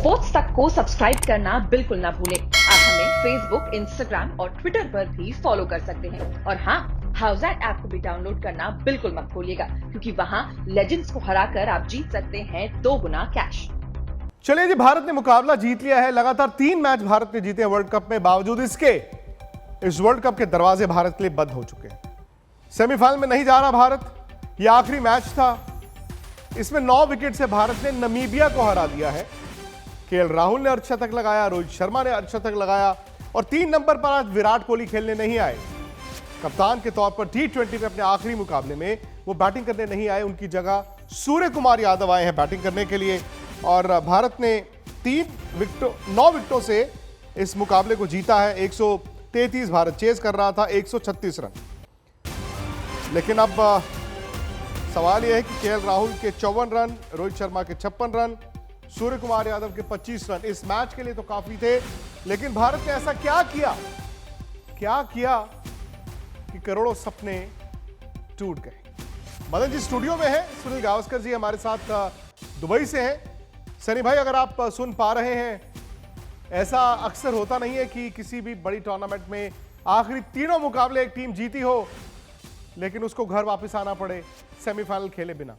Sports तक को subscribe करना बिल्कुल ना भूलें। आप हमें फेसबुक, इंस्टाग्राम और ट्विटर पर भी फॉलो कर सकते हैं। और हाँ, हाउसएट ऐप को भी डाउनलोड करना बिल्कुल मत भूलिएगा, क्योंकि वहाँ लेजेंड्स को हराकर आप जीत सकते हैं 2 गुना कैश। चलिए जी, भारत ने मुकाबला जीत लिया है। लगातार 3 मैच भारत ने जीते हैं वर्ल्ड कप में। बावजूद इसके इस वर्ल्ड कप के दरवाजे भारत के लिए बंद हो चुके हैं। सेमीफाइनल में नहीं जा रहा भारत। यह आखिरी मैच था। इसमें 9 विकेट से भारत ने नामीबिया को हरा दिया है। केएल राहुल ने अर्धशतक लगाया, रोहित शर्मा ने अर्धशतक लगाया और 3 नंबर पर आज विराट कोहली खेलने नहीं आए। कप्तान के तौर पर T20 में अपने आखिरी मुकाबले में वो बैटिंग करने नहीं आए। उनकी जगह सूर्य कुमार यादव आए हैं बैटिंग करने के लिए। और भारत ने 9 विकेटों से इस मुकाबले को जीता है। 133 भारत चेज कर रहा था, 136 रन। लेकिन अब सवाल यह है कि केएल राहुल के 54 रन, रोहित शर्मा के 56 रन, सूर्य कुमार यादव के 25 रन इस मैच के लिए तो काफी थे। लेकिन भारत ने ऐसा क्या किया कि करोड़ों सपने टूट गए। मदन जी स्टूडियो में है, सुनील गावस्कर जी हमारे साथ दुबई से हैं। सनी भाई, अगर आप सुन पा रहे हैं, ऐसा अक्सर होता नहीं है कि किसी भी बड़ी टूर्नामेंट में आखिरी तीनों मुकाबले एक टीम जीती हो लेकिन उसको घर वापस आना पड़े सेमीफाइनल खेले बिना।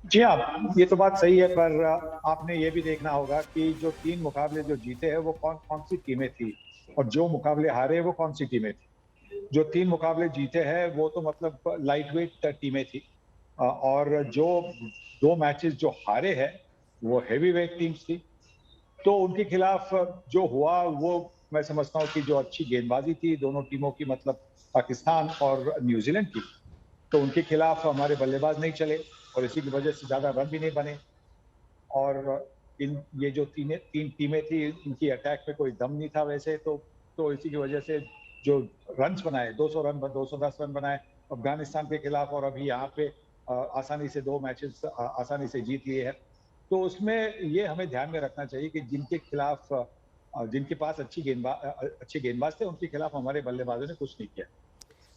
जी हाँ, ये तो बात सही है, पर आपने ये भी देखना होगा कि जो 3 मुकाबले जो जीते हैं वो कौन सी टीमें थी और जो मुकाबले हारे वो कौन सी टीमें थी। जो 3 मुकाबले जीते हैं वो तो मतलब लाइट वेट टीमें थी और जो 2 मैचेस जो हारे हैं वो हेवी वेट टीम्स थी। तो उनके खिलाफ जो हुआ वो मैं समझता हूँ कि जो अच्छी गेंदबाजी थी दोनों टीमों की, मतलब पाकिस्तान और न्यूजीलैंड की, तो उनके खिलाफ हमारे बल्लेबाज नहीं चले और इसी की वजह से ज्यादा रन भी नहीं बने। और ये जो तीन टीमें थी इनकी अटैक में कोई दम नहीं था वैसे तो इसी की वजह से जो रन्स बनाए 200 रन 210 रन बनाए अफगानिस्तान के खिलाफ, और अभी यहाँ पे आसानी से 2 मैचेस आसानी से जीत लिए हैं। तो उसमें ये हमें ध्यान में रखना चाहिए कि जिनके खिलाफ जिनके पास अच्छे गेंदबाज थे उनके खिलाफ हमारे बल्लेबाजों ने कुछ नहीं किया।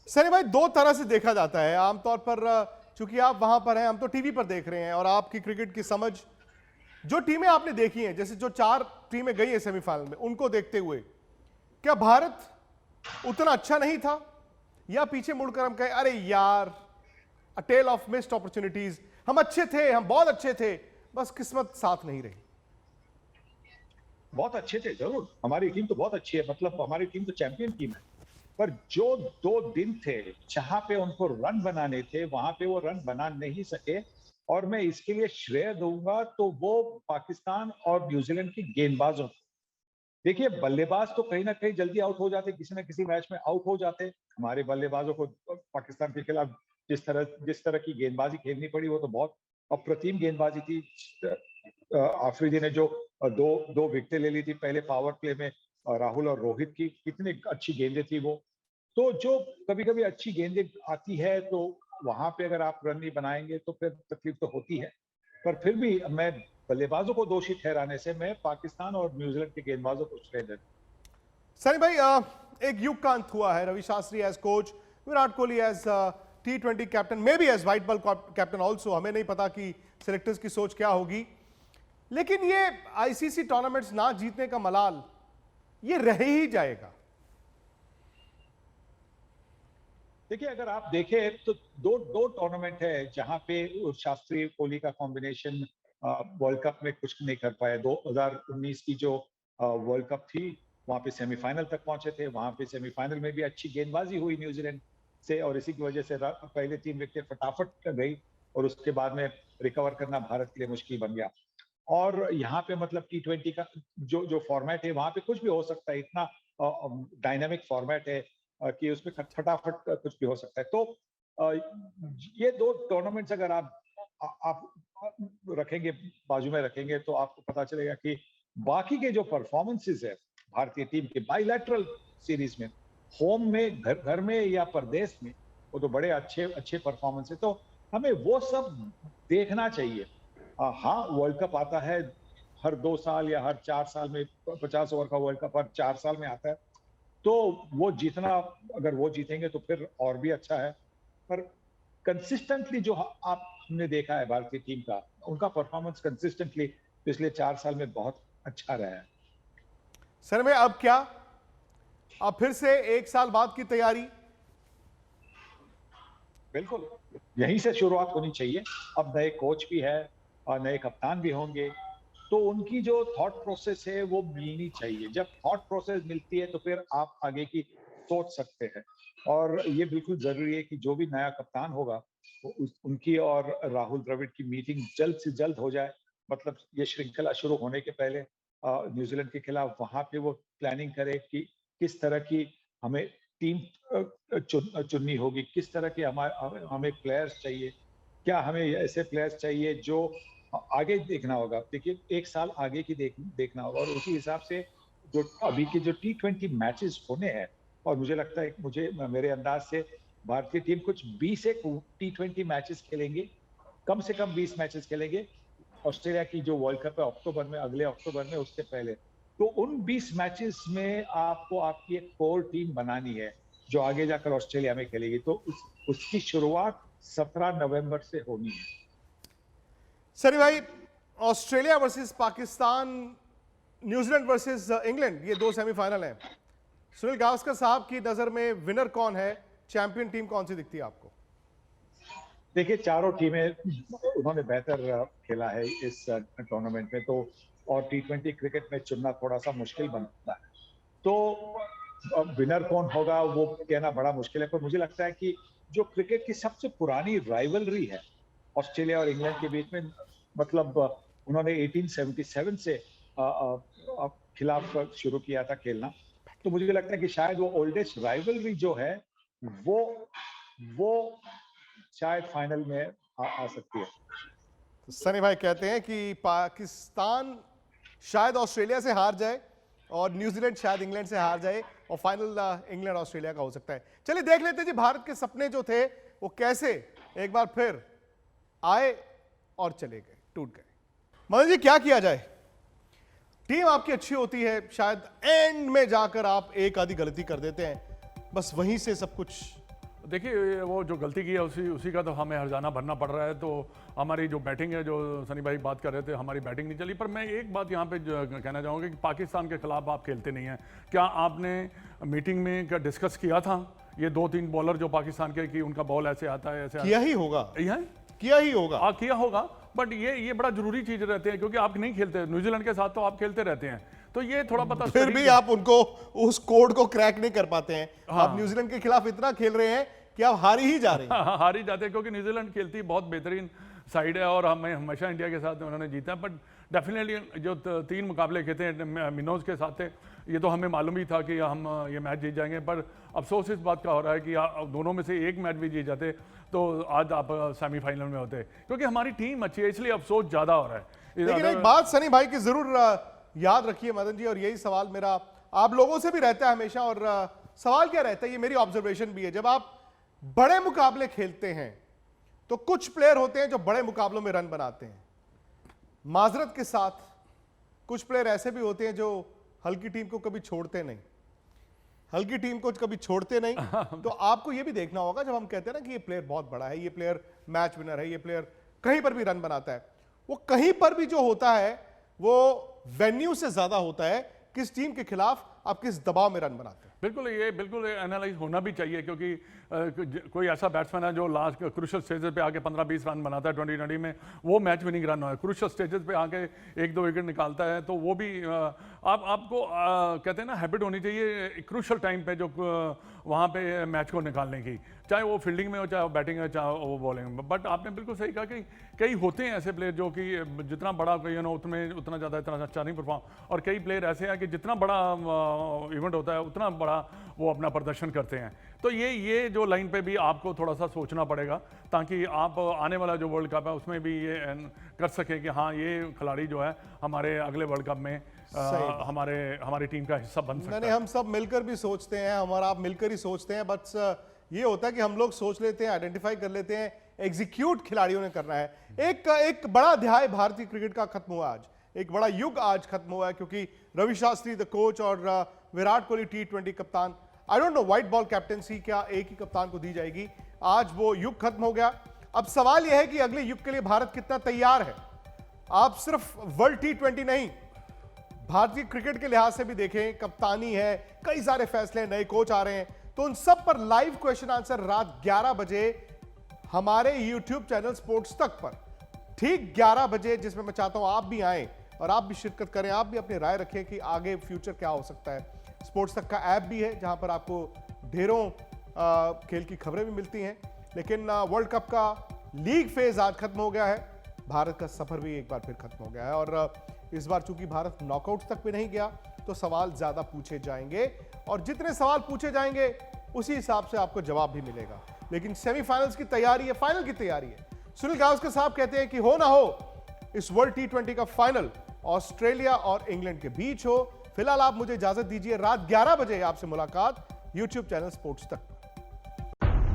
सनी भाई, 2 तरह से देखा जाता है आमतौर पर। चूंकि आप वहां पर हैं, हम तो टीवी पर देख रहे हैं और आपकी क्रिकेट की समझ, जो टीमें आपने देखी हैं, जैसे जो 4 टीमें गई हैं सेमीफाइनल में, उनको देखते हुए क्या भारत उतना अच्छा नहीं था, या पीछे मुड़कर हम कहें अरे यार, अ टेल ऑफ मिस्ड अपॉर्चुनिटीज, हम अच्छे थे, हम बहुत अच्छे थे, बस किस्मत साथ नहीं रही। बहुत अच्छे थे, जरूर हमारी टीम तो बहुत अच्छी है, मतलब हमारी टीम तो चैंपियन टीम है। पर जो 2 दिन थे जहां पे उनको रन बनाने थे वहां पे वो रन बना नहीं सके, और मैं इसके लिए श्रेय दूंगा तो वो पाकिस्तान और न्यूजीलैंड के गेंदबाजों को। देखिए, बल्लेबाज तो कहीं ना कहीं जल्दी आउट हो जाते, किसी ना किसी मैच में आउट हो जाते। हमारे बल्लेबाजों को पाकिस्तान के खिलाफ जिस तरह की गेंदबाजी खेलनी पड़ी वो तो बहुत अप्रतिम गेंदबाजी थी। आफरीदी ने जो दो विकेटें ले ली थी पहले पावर प्ले में, राहुल और रोहित की कितनी अच्छी गेंदें थी वो। तो जो कभी कभी अच्छी गेंदें आती है तो वहां पे अगर आप रन नहीं बनाएंगे तो फिर तकलीफ तो होती है। पर फिर भी मैं बल्लेबाजों को दोषी ठहराने से मैं पाकिस्तान और न्यूजीलैंड के गेंदबाजों को श्रेय देता हूं। सनी भाई, एक युग का अंत हुआ है। Ravi Shastri as coach, Virat Kohli as T20 captain, may be as white ball captain also. हमें नहीं पता कि सिलेक्टर्स की सोच क्या होगी, लेकिन ये आईसीसी टूर्नामेंट्स ना जीतने का मलाल ये रह ही जाएगा। देखिए, अगर आप देखें तो दो टूर्नामेंट है जहां पे शास्त्री कोहली का कॉम्बिनेशन वर्ल्ड कप में कुछ नहीं कर पाया। 2019 की जो वर्ल्ड कप थी वहां पे सेमीफाइनल तक पहुंचे थे, वहां पे सेमीफाइनल में भी अच्छी गेंदबाजी हुई न्यूजीलैंड से और इसी की वजह से पहले 3 विकेट फटाफट गई और उसके बाद में रिकवर करना भारत के लिए मुश्किल बन गया। और यहाँ पे मतलब T20 का जो फॉर्मेट है वहां पे कुछ भी हो सकता है, इतना डायनामिक फॉर्मेट है कि उसमें फटाफट कुछ भी हो सकता है। तो ये 2 टूर्नामेंट्स अगर आप रखेंगे, बाजू में रखेंगे, तो आपको पता चलेगा कि बाकी के जो परफॉर्मेंसेस है भारतीय टीम के बाइलैटरल सीरीज में, होम में, घर में या परदेश में, वो तो बड़े अच्छे परफॉर्मेंस है। तो हमें वो सब देखना चाहिए। हाँ, वर्ल्ड कप आता है हर 2 साल या हर 4 साल में, 50 ओवर का वर्ल्ड कप हर 4 साल में आता है, तो वो जीतना, अगर वो जीतेंगे तो फिर और भी अच्छा है। पर कंसिस्टेंटली जो आप हमने देखा है भारतीय टीम का, उनका परफॉर्मेंस कंसिस्टेंटली पिछले 4 साल में बहुत अच्छा रहा है। सर में अब क्या, अब फिर से 1 साल बाद की तैयारी? बिल्कुल, यहीं से शुरुआत होनी चाहिए। अब नए कोच भी है और नए कप्तान भी होंगे, तो उनकी जो थॉट प्रोसेस है वो मिलनी चाहिए। जब थॉट प्रोसेस मिलती है तो फिर आप आगे की सोच सकते हैं, और ये बिल्कुल जरूरी है कि जो भी नया कप्तान होगा उनकी और राहुल द्रविड़ की मीटिंग जल्द से जल्द हो जाए। मतलब ये श्रृंखला शुरू होने के पहले न्यूजीलैंड के खिलाफ वहां पे वो प्लानिंग करे कि किस तरह की हमें टीम चुननी होगी, किस तरह के हमें प्लेयर्स चाहिए, क्या हमें ऐसे प्लेयर्स चाहिए जो आगे देखना होगा। देखिए 1 साल आगे की देखना होगा, और उसी हिसाब से जो अभी के जो T20 मैचेस होने हैं, और मुझे लगता है मेरे अंदाज से भारतीय टीम कुछ 20 एक T20 मैचेस खेलेंगे, कम से कम 20 मैचेस खेलेंगे। ऑस्ट्रेलिया की जो वर्ल्ड कप है अक्टूबर में, अगले अक्टूबर में, उसके पहले, तो उन 20 मैचेस में आपको आपकी एक कोर टीम बनानी है जो आगे जाकर ऑस्ट्रेलिया में खेलेगी। तो उसकी शुरुआत 17 नवंबर से होनी है। सनी भाई, Australia versus Pakistan, New Zealand versus England, ये 2 सेमीफाइनल हैं। सुनील गावस्कर साहब की नजर में विनर कौन है? चैंपियन टीम कौन सी दिखती है आपको? देखिए चारों टीमें उन्होंने बेहतर खेला है इस टूर्नामेंट में, तो और T20 क्रिकेट में चुनना थोड़ा सा मुश्किल बनता है, तो विनर कौन होगा वो कहना बड़ा मुश्किल है। पर मुझे लगता है कि जो क्रिकेट की सबसे पुरानी राइवलरी है ऑस्ट्रेलिया और इंग्लैंड के बीच में, मतलब उन्होंने 1877 से खिलाफ शुरू किया था खेलना, तो मुझे लगता है कि शायद वो ओल्डेस्ट राइवलरी जो है वो शायद फाइनल में आ सकती है। तो सनी भाई कहते हैं कि पाकिस्तान शायद ऑस्ट्रेलिया से हार जाए और न्यूजीलैंड शायद इंग्लैंड से हार जाए, और फाइनल इंग्लैंड ऑस्ट्रेलिया का हो सकता है। चलिए देख लेते हैं जी, भारत के सपने जो थे वो कैसे एक बार फिर आए और चले गए, टूट गए। मदन जी, क्या किया जाए? टीम आपकी अच्छी होती है, शायद एंड में जाकर आप एक आधी गलती कर देते हैं, बस वहीं से सब कुछ। देखिए वो जो गलती की है उसी का तो हमें हर्जाना भरना पड़ रहा है। तो हमारी जो बैटिंग है, जो सनी भाई बात कर रहे थे, हमारी बैटिंग नहीं चली। पर मैं एक बात यहाँ पे कहना चाहूँगा कि पाकिस्तान के खिलाफ आप खेलते नहीं हैं। क्या आपने मीटिंग में क्या डिस्कस किया था ये 2-3 बॉलर जो पाकिस्तान के, कि उनका बॉल ऐसे आता है, ऐसे किया ही होगा, किया ही होगा। हाँ किया होगा, बट ये बड़ा जरूरी चीज रहते हैं, क्योंकि आप नहीं खेलते न्यूजीलैंड के साथ, तो आप खेलते रहते हैं, तो ये थोड़ा पता फिर भी आप उनको उस कोड को क्रैक नहीं कर पाते हैं। हाँ। आप न्यूजीलैंड के खिलाफ इतना खेल रहे हैं कि आप हार ही जा रहे हैं। हाँ, हार ही जाते हैं, क्योंकि न्यूजीलैंड खेलती बहुत बेहतरीन साइड है, और हमें हमेशा इंडिया के साथ उन्होंने जीता है। बट डेफिनेटली जो 3 मुकाबले खेलते हैं मिनोज के साथ थे, ये तो हमें मालूम ही था कि हम ये मैच जीत जाएंगे। पर अफसोस इस बात का हो रहा है कि दोनों में से एक मैच भी जीत जाते तो आज आप सेमीफाइनल में होते, क्योंकि हमारी टीम अच्छी है, इसलिए अफसोस ज्यादा हो रहा है। लेकिन एक बात सनी भाई की जरूर याद रखिए मदन जी, और यही सवाल मेरा आप लोगों से भी रहता है हमेशा, और सवाल क्या रहता है, ये मेरी ऑब्जर्वेशन भी है, जब आप बड़े मुकाबले खेलते हैं तो कुछ प्लेयर होते हैं जो बड़े मुकाबलों में रन बनाते हैं, माजरत के साथ कुछ प्लेयर ऐसे भी होते हैं जो हल्की टीम को कभी छोड़ते नहीं, हल्की टीम को कभी छोड़ते नहीं। तो आपको यह भी देखना होगा, जब हम कहते हैं ना कि ये प्लेयर बहुत बड़ा है, ये प्लेयर मैच विनर है, ये प्लेयर कहीं पर भी रन बनाता है, वो कहीं पर भी जो होता है वो वेन्यू से ज्यादा होता है किस टीम के खिलाफ आप किस दबाव में रन बनाते हैं। बिल्कुल एनालाइज होना भी चाहिए, क्योंकि कोई ऐसा बैट्समैन है जो लास्ट क्रूशल स्टेजेस पे आके 15-20 रन बनाता है 2020 में, वो मैच विनिंग रन है। क्रूशल स्टेजेस पे आके 1-2 विकेट निकालता है, तो वो भी आपको कहते हैं ना, हैबिट होनी चाहिए क्रूशल टाइम पे, जो वहाँ पे मैच को निकालने की, चाहे वो फील्डिंग में हो, चाहे वो बैटिंग है, चाहे वो बॉलिंग में। बट आपने बिल्कुल सही कहा कि कई होते हैं ऐसे प्लेयर जो कि जितना बड़ा कोई उतना ज़्यादा इतना अच्छा नहीं परफॉर्म, और कई प्लेयर ऐसे हैं कि जितना बड़ा इवेंट होता है उतना बड़ा वो अपना प्रदर्शन करते हैं। तो ये जो लाइन पे भी आपको थोड़ा सा सोचना पड़ेगा, ताकि आप आने वाला जो वर्ल्ड कप है उसमें भी ये कर सके कि हाँ, ये खिलाड़ी जो है हमारे अगले वर्ल्ड कप में हमारी टीम का हिस्सा बन सकता है। हम सब मिलकर भी सोचते हैं, हमारा आप मिलकर ही सोचते हैं, बस ये होता है कि हम लोग सोच लेते हैं, आइडेंटिफाई कर लेते हैं, एग्जीक्यूट खिलाड़ियों ने करना है। एक बड़ा अध्याय भारतीय क्रिकेट का खत्म हुआ आज, एक बड़ा युग आज खत्म हुआ है, क्योंकि रवि शास्त्री द कोच और विराट कोहली T20 कप्तान, I don't know white ball captaincy क्या एक ही कप्तान को दी जाएगी, आज वो युग खत्म हो गया। अब सवाल यह है कि अगले युग के लिए भारत कितना तैयार है। आप सिर्फ वर्ल्ड T20 नहीं, भारतीय क्रिकेट के लिहाज से भी देखें, कप्तानी है, कई सारे फैसले, नए कोच आ रहे हैं, तो उन सब पर लाइव क्वेश्चन आंसर रात 11 बजे हमारे YouTube चैनल स्पोर्ट्स तक पर, ठीक 11 बजे, जिसमें मैं चाहता हूं आप भी आएं और आप भी शिरकत करें, आप भी अपनी राय रखें कि आगे फ्यूचर क्या हो सकता है। स्पोर्ट्स तक का ऐप भी है जहां पर आपको ढेरों खेल की खबरें भी मिलती हैं। लेकिन वर्ल्ड कप का लीग फेज आज खत्म हो गया है, भारत का सफर भी एक बार फिर खत्म हो गया है और इस बार चूंकि भारत नॉकआउट तक भी नहीं गया तो सवाल ज्यादा पूछे जाएंगे और जितने सवाल पूछे जाएंगे उसी हिसाब से आपको जवाब भी मिलेगा। लेकिन सेमीफाइनल्स की तैयारी है, फाइनल की तैयारी है। सुनील गावस्कर साहब कहते हैं कि हो ना हो इस वर्ल्ड T20 का फाइनल ऑस्ट्रेलिया और इंग्लैंड के बीच हो। फिलहाल आप मुझे इजाजत दीजिए, रात 11 बजे आपसे मुलाकात YouTube चैनल स्पोर्ट्स तक।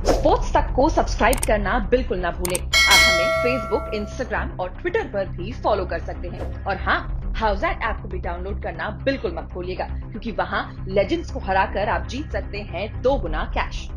स्पोर्ट्स तक को सब्सक्राइब करना बिल्कुल ना भूलें। आप हमें फेसबुक, इंस्टाग्राम और ट्विटर पर भी फॉलो कर सकते हैं। और हाँ, हाउसएट ऐप को भी डाउनलोड करना बिल्कुल मत भूलिएगा, क्योंकि वहाँ लेजेंड्स को हराकर आप जीत सकते हैं 2 गुना कैश।